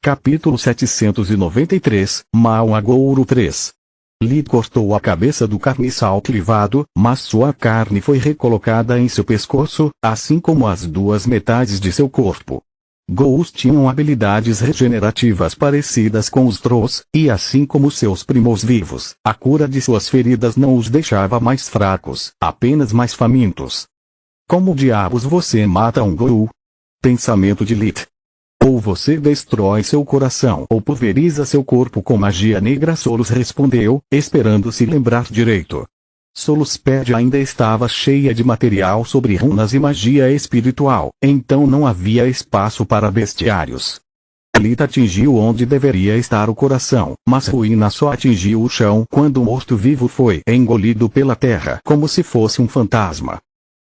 Capítulo 793, Mao Agouro 3. Li cortou a cabeça do carniçal clivado, mas sua carne foi recolocada em seu pescoço, assim como as duas metades de seu corpo. Gous tinham habilidades regenerativas parecidas com os Trolls, e assim como seus primos vivos, a cura de suas feridas não os deixava mais fracos, apenas mais famintos. Como diabos você mata um Gou? Pensamento de Lit. Ou você destrói seu coração ou pulveriza seu corpo com magia negra. Solos respondeu, esperando se lembrar direito. Solusped ainda estava cheia de material sobre runas e magia espiritual, então não havia espaço para bestiários. Lita atingiu onde deveria estar o coração, mas Ruína só atingiu o chão quando o morto-vivo foi engolido pela terra como se fosse um fantasma.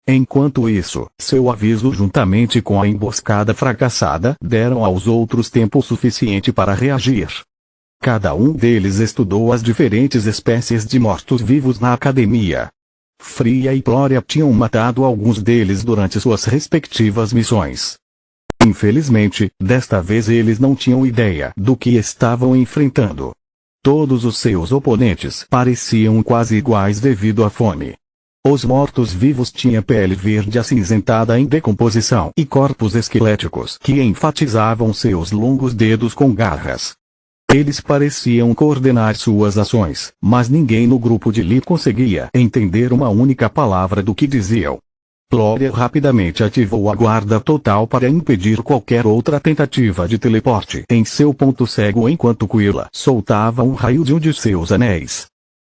Enquanto isso, seu aviso juntamente com a emboscada fracassada deram aos outros tempo suficiente para reagir. Cada um deles estudou as diferentes espécies de mortos-vivos na academia. Fria e Plória tinham matado alguns deles durante suas respectivas missões. Infelizmente, desta vez eles não tinham ideia do que estavam enfrentando. Todos os seus oponentes pareciam quase iguais devido à fome. Os mortos-vivos tinham pele verde acinzentada em decomposição e corpos esqueléticos que enfatizavam seus longos dedos com garras. Eles pareciam coordenar suas ações, mas ninguém no grupo de Li conseguia entender uma única palavra do que diziam. Plória rapidamente ativou a guarda total para impedir qualquer outra tentativa de teleporte em seu ponto cego enquanto Quilla soltava um raio de um de seus anéis.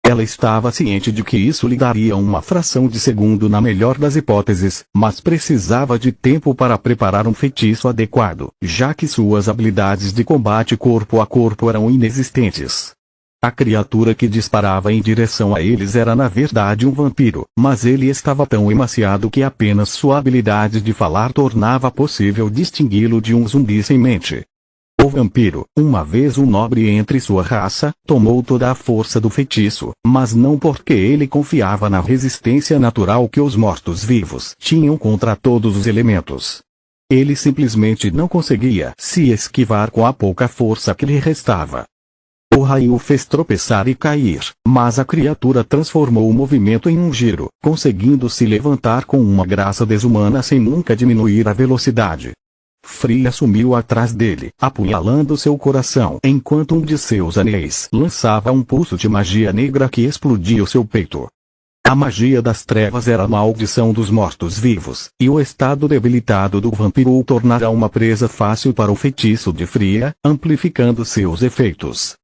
Ela estava ciente de que isso lhe daria uma fração de segundo na melhor das hipóteses, mas precisava de tempo para preparar um feitiço adequado, já que suas habilidades de combate corpo a corpo eram inexistentes. A criatura que disparava em direção a eles era na verdade um vampiro, mas ele estava tão emaciado que apenas sua habilidade de falar tornava possível distingui-lo de um zumbi sem mente. O vampiro, uma vez um nobre entre sua raça, tomou toda a força do feitiço, mas não porque ele confiava na resistência natural que os mortos-vivos tinham contra todos os elementos. Ele simplesmente não conseguia se esquivar com a pouca força que lhe restava. O raio o fez tropeçar e cair, mas a criatura transformou o movimento em um giro, conseguindo se levantar com uma graça desumana sem nunca diminuir a velocidade. Fria sumiu atrás dele, apunhalando seu coração enquanto um de seus anéis lançava um pulso de magia negra que explodia o seu peito. A magia das trevas era a maldição dos mortos-vivos, e o estado debilitado do vampiro o tornara uma presa fácil para o feitiço de Fria, amplificando seus efeitos.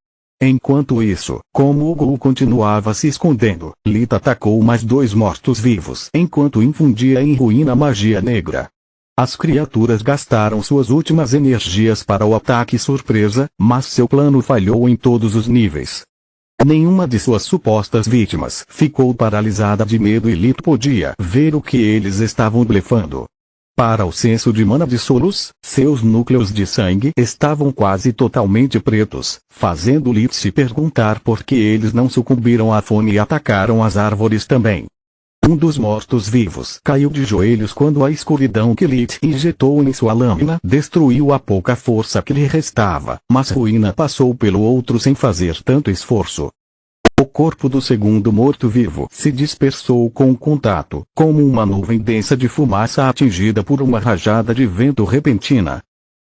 Enquanto isso, como o Ghoul continuava se escondendo, Lita atacou mais dois mortos-vivos enquanto infundia em Ruína magia negra. As criaturas gastaram suas últimas energias para o ataque surpresa, mas seu plano falhou em todos os níveis. Nenhuma de suas supostas vítimas ficou paralisada de medo e Lito podia ver o que eles estavam blefando. Para o senso de mana de Solos, seus núcleos de sangue estavam quase totalmente pretos, fazendo Lito se perguntar por que eles não sucumbiram à fome e atacaram as árvores também. Um dos mortos-vivos caiu de joelhos quando a escuridão que Lit injetou em sua lâmina destruiu a pouca força que lhe restava, mas Ruína passou pelo outro sem fazer tanto esforço. O corpo do segundo morto-vivo se dispersou com o contato, como uma nuvem densa de fumaça atingida por uma rajada de vento repentina.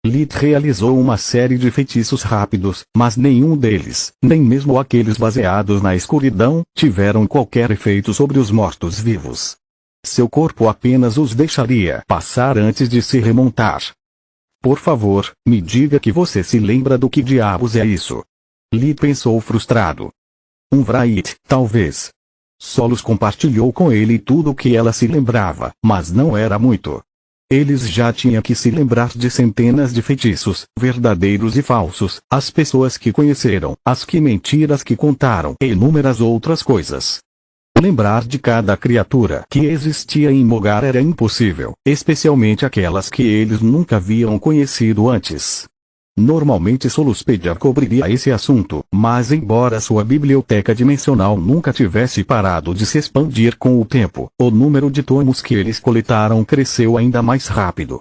Lit realizou uma série de feitiços rápidos, mas nenhum deles, nem mesmo aqueles baseados na escuridão, tiveram qualquer efeito sobre os mortos-vivos. Seu corpo apenas os deixaria passar antes de se remontar. Por favor, me diga que você se lembra do que diabos é isso. Lit pensou frustrado. Um Wraith, talvez. Solos compartilhou com ele tudo o que ela se lembrava, mas não era muito. Eles já tinham que se lembrar de centenas de feitiços, verdadeiros e falsos, as pessoas que conheceram, as que mentiras que contaram e inúmeras outras coisas. Lembrar de cada criatura que existia em Mogar era impossível, especialmente aquelas que eles nunca haviam conhecido antes. Normalmente Soluspedia cobriria esse assunto, mas embora sua biblioteca dimensional nunca tivesse parado de se expandir com o tempo, o número de tomos que eles coletaram cresceu ainda mais rápido.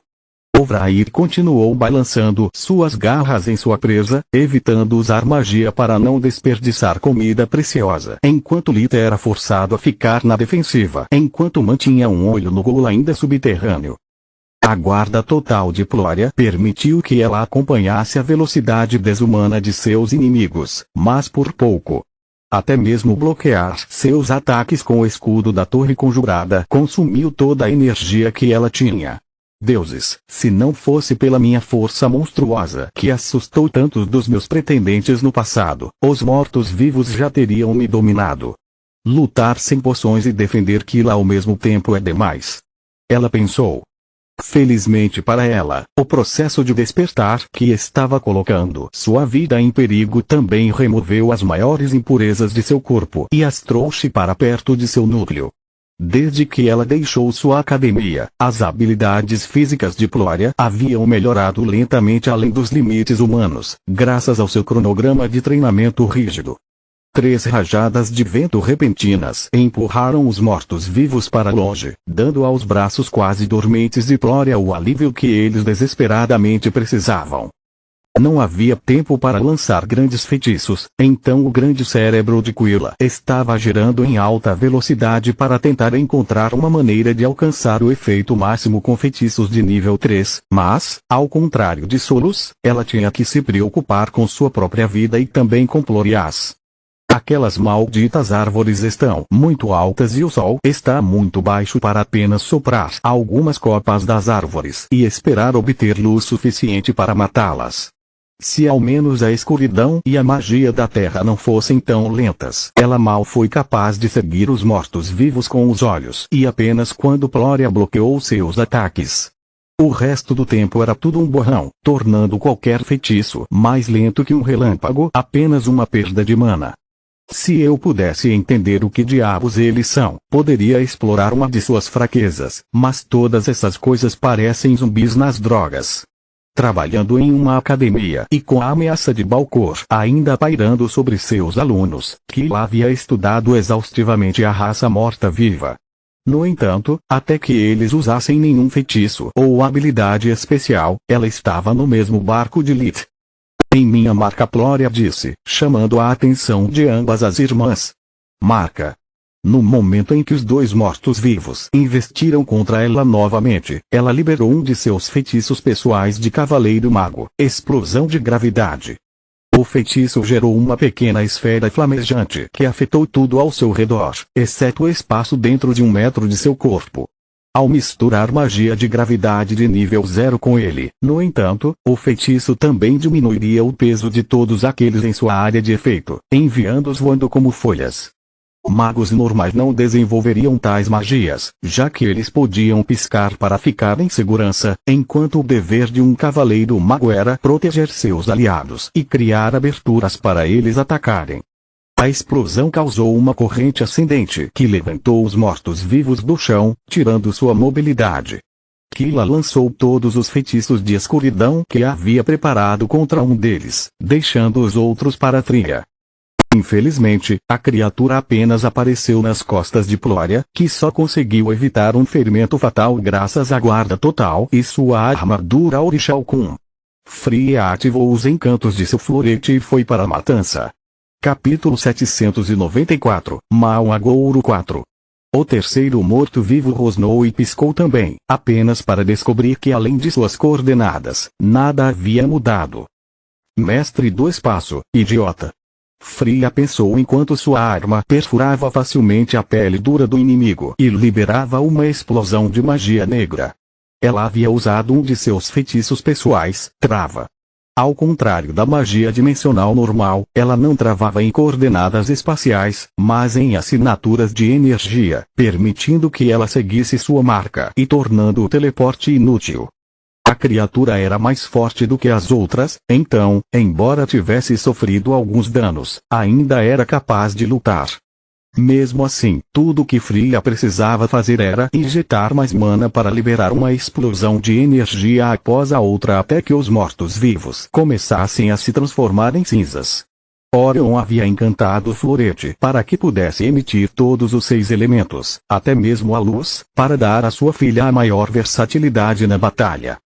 Vrair continuou balançando suas garras em sua presa, evitando usar magia para não desperdiçar comida preciosa, enquanto Lita era forçado a ficar na defensiva, enquanto mantinha um olho no ghoul ainda subterrâneo. A guarda total de Plória permitiu que ela acompanhasse a velocidade desumana de seus inimigos, mas por pouco. Até mesmo bloquear seus ataques com o escudo da torre conjurada consumiu toda a energia que ela tinha. Deuses, se não fosse pela minha força monstruosa que assustou tantos dos meus pretendentes no passado, os mortos-vivos já teriam me dominado. Lutar sem poções e defender Kila ao mesmo tempo é demais. Ela pensou. Felizmente para ela, o processo de despertar que estava colocando sua vida em perigo também removeu as maiores impurezas de seu corpo e as trouxe para perto de seu núcleo. Desde que ela deixou sua academia, as habilidades físicas de Plória haviam melhorado lentamente além dos limites humanos, graças ao seu cronograma de treinamento rígido. 3 rajadas de vento repentinas empurraram os mortos-vivos para longe, dando aos braços quase dormentes de Plória o alívio que eles desesperadamente precisavam. Não havia tempo para lançar grandes feitiços, então o grande cérebro de Kila estava girando em alta velocidade para tentar encontrar uma maneira de alcançar o efeito máximo com feitiços de nível 3, mas, ao contrário de Solus, ela tinha que se preocupar com sua própria vida e também com Plorias. Aquelas malditas árvores estão muito altas e o sol está muito baixo para apenas soprar algumas copas das árvores e esperar obter luz suficiente para matá-las. Se ao menos a escuridão e a magia da terra não fossem tão lentas, ela mal foi capaz de seguir os mortos-vivos com os olhos e apenas quando Plória bloqueou seus ataques. O resto do tempo era tudo um borrão, tornando qualquer feitiço mais lento que um relâmpago, apenas uma perda de mana. Se eu pudesse entender o que diabos eles são, poderia explorar uma de suas fraquezas, mas todas essas coisas parecem zumbis nas drogas. Trabalhando em uma academia e com a ameaça de Balcor ainda pairando sobre seus alunos, Kila havia estudado exaustivamente a raça morta-viva. No entanto, até que eles usassem nenhum feitiço ou habilidade especial, ela estava no mesmo barco de Lit. Em minha marca, Plória disse, chamando a atenção de ambas as irmãs. Marca. No momento em que os 2 mortos-vivos investiram contra ela novamente, ela liberou um de seus feitiços pessoais de Cavaleiro Mago, Explosão de Gravidade. O feitiço gerou uma pequena esfera flamejante que afetou tudo ao seu redor, exceto o espaço dentro de 1 metro de seu corpo. Ao misturar magia de gravidade de nível 0 com ele, no entanto, o feitiço também diminuiria o peso de todos aqueles em sua área de efeito, enviando-os voando como folhas. Magos normais não desenvolveriam tais magias, já que eles podiam piscar para ficar em segurança, enquanto o dever de um cavaleiro mago era proteger seus aliados e criar aberturas para eles atacarem. A explosão causou uma corrente ascendente que levantou os mortos-vivos do chão, tirando sua mobilidade. Kila lançou todos os feitiços de escuridão que havia preparado contra um deles, deixando os outros para a trilha. Infelizmente, a criatura apenas apareceu nas costas de Plória, que só conseguiu evitar um ferimento fatal graças à guarda total e sua armadura Aurichalcum. Fria ativou os encantos de seu florete e foi para a matança. Capítulo 794, Mal Agouro 4. O terceiro morto-vivo rosnou e piscou também, apenas para descobrir que além de suas coordenadas, nada havia mudado. Mestre do espaço, idiota. Fria pensou enquanto sua arma perfurava facilmente a pele dura do inimigo e liberava uma explosão de magia negra. Ela havia usado um de seus feitiços pessoais, Trava. Ao contrário da magia dimensional normal, ela não travava em coordenadas espaciais, mas em assinaturas de energia, permitindo que ela seguisse sua marca e tornando o teleporte inútil. A criatura era mais forte do que as outras, então, embora tivesse sofrido alguns danos, ainda era capaz de lutar. Mesmo assim, tudo que Fria precisava fazer era injetar mais mana para liberar uma explosão de energia após a outra até que os mortos-vivos começassem a se transformar em cinzas. Orion havia encantado o florete para que pudesse emitir todos os 6 elementos, até mesmo a luz, para dar à sua filha a maior versatilidade na batalha.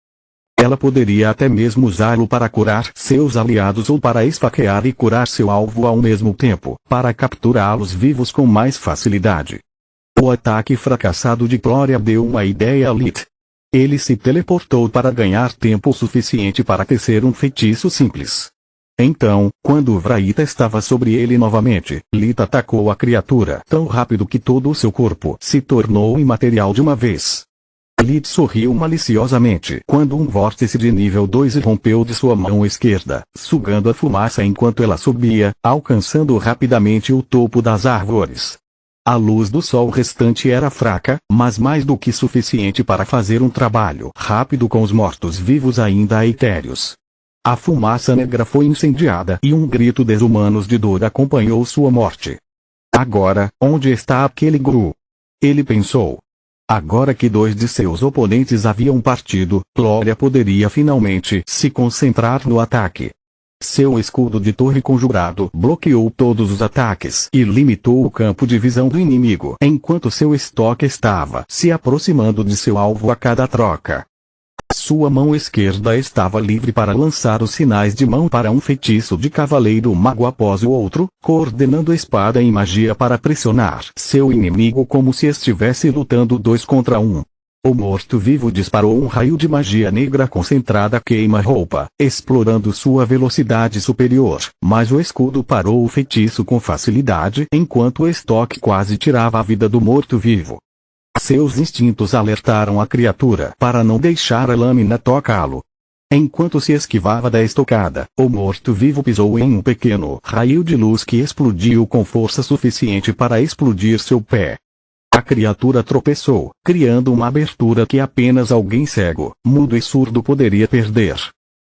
Ela poderia até mesmo usá-lo para curar seus aliados ou para esfaquear e curar seu alvo ao mesmo tempo, para capturá-los vivos com mais facilidade. O ataque fracassado de Gloria deu uma ideia a Lith. Ele se teleportou para ganhar tempo suficiente para tecer um feitiço simples. Então, quando Vraita estava sobre ele novamente, Lith atacou a criatura tão rápido que todo o seu corpo se tornou imaterial de uma vez. Lith sorriu maliciosamente quando um vórtice de nível 2 rompeu de sua mão esquerda, sugando a fumaça enquanto ela subia, alcançando rapidamente o topo das árvores. A luz do sol restante era fraca, mas mais do que suficiente para fazer um trabalho rápido com os mortos-vivos ainda etéreos. A fumaça negra foi incendiada e um grito desumano de dor acompanhou sua morte. Agora, onde está aquele Gru? Ele pensou. Agora que 2 de seus oponentes haviam partido, Gloria poderia finalmente se concentrar no ataque. Seu escudo de torre conjurado bloqueou todos os ataques e limitou o campo de visão do inimigo enquanto seu estoque estava se aproximando de seu alvo a cada troca. Sua mão esquerda estava livre para lançar os sinais de mão para um feitiço de cavaleiro mago após o outro, coordenando a espada em magia para pressionar seu inimigo como se estivesse lutando 2 contra 1. O morto-vivo disparou um raio de magia negra concentrada queima-roupa, explorando sua velocidade superior, mas o escudo parou o feitiço com facilidade enquanto o estoque quase tirava a vida do morto-vivo. Seus instintos alertaram a criatura para não deixar a lâmina tocá-lo. Enquanto se esquivava da estocada, o morto-vivo pisou em um pequeno raio de luz que explodiu com força suficiente para explodir seu pé. A criatura tropeçou, criando uma abertura que apenas alguém cego, mudo e surdo poderia perder.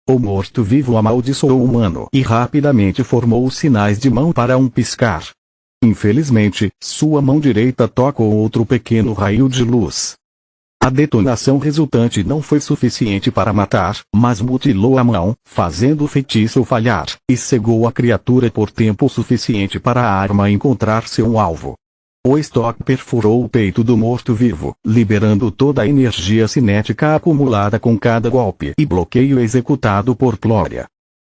O morto-vivo amaldiçoou o humano e rapidamente formou os sinais de mão para um piscar. Infelizmente, sua mão direita tocou outro pequeno raio de luz. A detonação resultante não foi suficiente para matar, mas mutilou a mão, fazendo o feitiço falhar, e cegou a criatura por tempo suficiente para a arma encontrar seu alvo. O estoque perfurou o peito do morto-vivo, liberando toda a energia cinética acumulada com cada golpe e bloqueio executado por Gloria.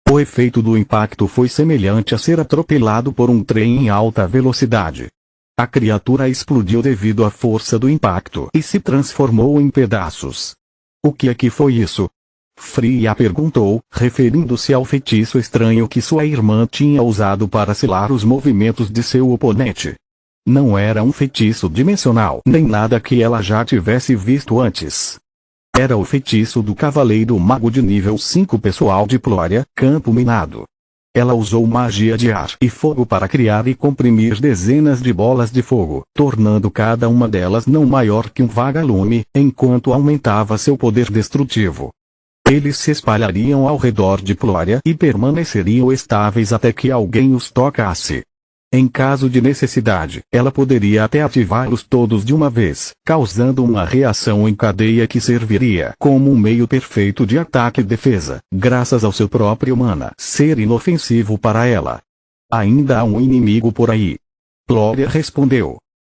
O efeito do impacto foi semelhante a ser atropelado por um trem em alta velocidade. A criatura explodiu devido à força do impacto e se transformou em pedaços. O que é que foi isso? Freya perguntou, referindo-se ao feitiço estranho que sua irmã tinha usado para selar os movimentos de seu oponente. Não era um feitiço dimensional nem nada que ela já tivesse visto antes. Era o feitiço do Cavaleiro Mago de nível 5 pessoal de Gloria, Campo Minado. Ela usou magia de ar e fogo para criar e comprimir dezenas de bolas de fogo, tornando cada uma delas não maior que um vagalume, enquanto aumentava seu poder destrutivo. Eles se espalhariam ao redor de Gloria e permaneceriam estáveis até que alguém os tocasse. Em caso de necessidade, ela poderia até ativá-los todos de uma vez, causando uma reação em cadeia que serviria como um meio perfeito de ataque e defesa, graças ao seu próprio mana ser inofensivo para ela. Ainda há um inimigo por aí. Gloria respondeu.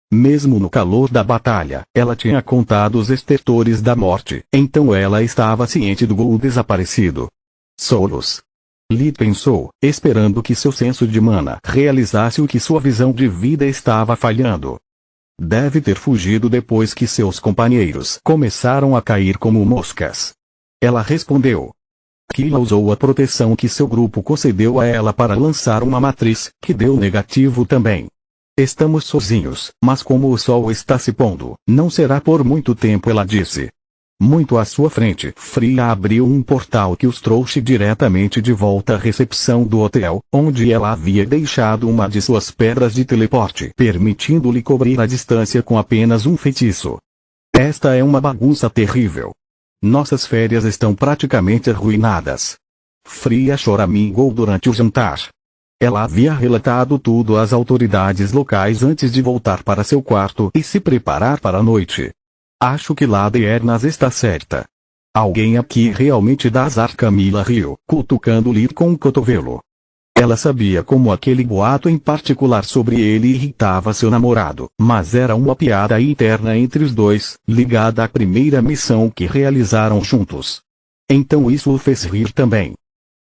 Mesmo no calor da batalha, ela tinha contado os estertores da morte, então ela estava ciente do gol desaparecido. Solos. Lith pensou, esperando que seu senso de mana realizasse o que sua visão de vida estava falhando. Deve ter fugido depois que seus companheiros começaram a cair como moscas. Ela respondeu. Kila usou a proteção que seu grupo concedeu a ela para lançar uma matriz, que deu negativo também. Estamos sozinhos, mas como o sol está se pondo, não será por muito tempo, ela disse. Muito à sua frente, Freya abriu um portal que os trouxe diretamente de volta à recepção do hotel, onde ela havia deixado uma de suas pedras de teleporte, permitindo-lhe cobrir a distância com apenas um feitiço. Esta é uma bagunça terrível. Nossas férias estão praticamente arruinadas. Freya choramingou durante o jantar. Ela havia relatado tudo às autoridades locais antes de voltar para seu quarto e se preparar para a noite. Acho que Lady Ernas está certa. Alguém aqui realmente dá azar, Camila riu, cutucando-lhe com o cotovelo. Ela sabia como aquele boato em particular sobre ele irritava seu namorado, mas era uma piada interna entre os dois, ligada à primeira missão que realizaram juntos. Então isso o fez rir também.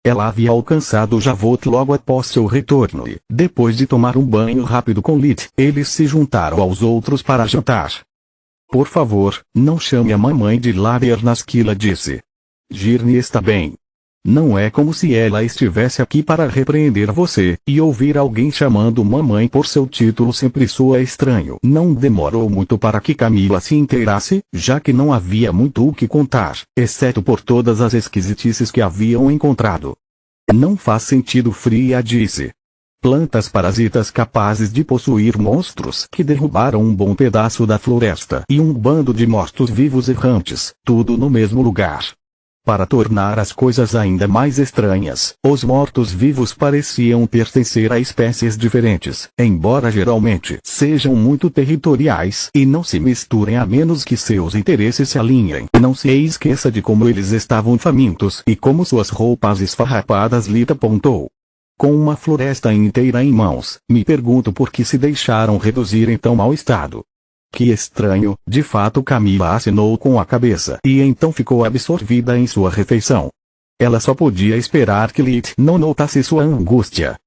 Ela havia alcançado o Javot logo após seu retorno e, depois de tomar um banho rápido com Lit, eles se juntaram aos outros para jantar. Por favor, não chame a mamãe de Lader Naskila, disse. Girne está bem. Não é como se ela estivesse aqui para repreender você, e ouvir alguém chamando mamãe por seu título sempre soa estranho. Não demorou muito para que Camila se inteirasse, já que não havia muito o que contar, exceto por todas as esquisitices que haviam encontrado. Não faz sentido, Fria disse. Plantas parasitas capazes de possuir monstros que derrubaram um bom pedaço da floresta e um bando de mortos-vivos errantes, tudo no mesmo lugar. Para tornar as coisas ainda mais estranhas, os mortos-vivos pareciam pertencer a espécies diferentes, embora geralmente sejam muito territoriais e não se misturem a menos que seus interesses se alinhem. Não se esqueça de como eles estavam famintos e como suas roupas esfarrapadas, Lita apontou. Com uma floresta inteira em mãos, me pergunto por que se deixaram reduzir em tão mau estado. Que estranho, de fato, Camila assinou com a cabeça e então ficou absorvida em sua refeição. Ela só podia esperar que Lit não notasse sua angústia.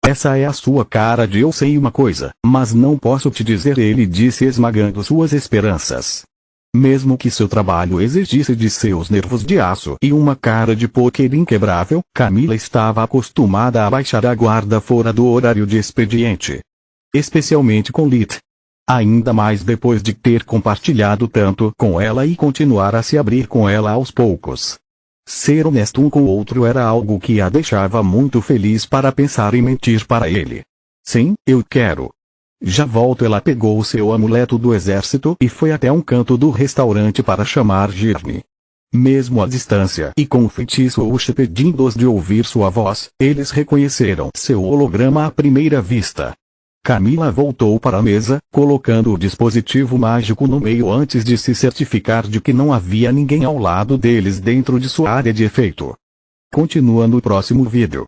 Essa é a sua cara de eu sei uma coisa, mas não posso te dizer, ele disse, esmagando suas esperanças. Mesmo que seu trabalho exigisse de seus nervos de aço e uma cara de pôquer inquebrável, Camila estava acostumada a baixar a guarda fora do horário de expediente. Especialmente com Lit. Ainda mais depois de ter compartilhado tanto com ela e continuar a se abrir com ela aos poucos. Ser honesto um com o outro era algo que a deixava muito feliz para pensar em mentir para ele. Sim, eu quero. Já volto. Ela pegou o seu amuleto do exército e foi até um canto do restaurante para chamar Girne. Mesmo à distância e com o feitiço Ush pedindo-os de ouvir sua voz, eles reconheceram seu holograma à primeira vista. Camila voltou para a mesa, colocando o dispositivo mágico no meio antes de se certificar de que não havia ninguém ao lado deles dentro de sua área de efeito. Continua no próximo vídeo.